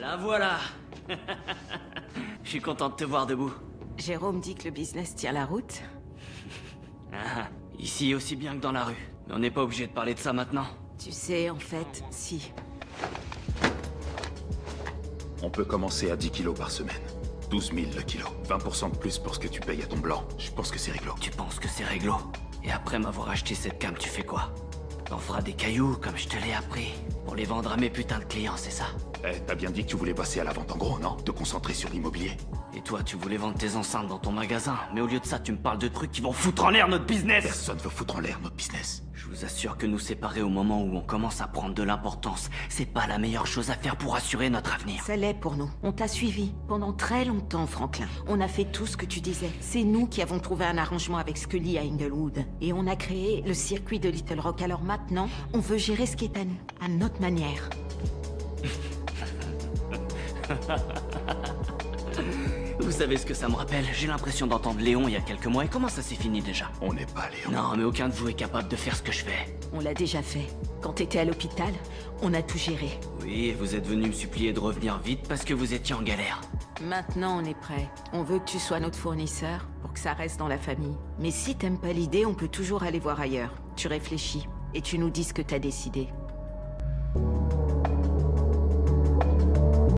La voilà. Je suis content de te voir debout. Jérôme dit que le business tient la route. Ah, ici aussi bien que dans la rue. Mais on n'est pas obligé de parler de ça maintenant. Tu sais, en fait, si. On peut commencer à 10 kilos par semaine. 12 000 le kilo. 20% de plus pour ce que tu payes à ton blanc. Je pense que c'est réglo. Tu penses que c'est réglo? Et après m'avoir acheté cette cam, tu fais quoi? T'en feras des cailloux, comme je te l'ai appris. Pour les vendre à mes putains de clients, c'est ça? Eh, t'as bien dit que tu voulais passer à la vente en gros, non? Te concentrer sur l'immobilier. Et toi, tu voulais vendre tes enceintes dans ton magasin. Mais au lieu de ça, tu me parles de trucs qui vont foutre en l'air notre business! Personne veut foutre en l'air notre business. Je vous assure que nous séparer au moment où on commence à prendre de l'importance, c'est pas la meilleure chose à faire pour assurer notre avenir. Ça l'est pour nous. On t'a suivi pendant très longtemps, Franklin. On a fait tout ce que tu disais. C'est nous qui avons trouvé un arrangement avec Scully à Inglewood. Et on a créé le circuit de Little Rock. Alors maintenant, on veut gérer ce qui est à nous, à notre manière. Vous savez ce que ça me rappelle? J'ai l'impression d'entendre Léon il y a quelques mois. Et comment ça s'est fini déjà? On n'est pas Léon. Non, mais aucun de vous est capable de faire ce que je fais. On l'a déjà fait. Quand t'étais à l'hôpital, on a tout géré. Oui, vous êtes venu me supplier de revenir vite parce que vous étiez en galère. Maintenant, on est prêt. On veut que tu sois notre fournisseur pour que ça reste dans la famille. Mais si t'aimes pas l'idée, on peut toujours aller voir ailleurs. Tu réfléchis et tu nous dis ce que t'as décidé.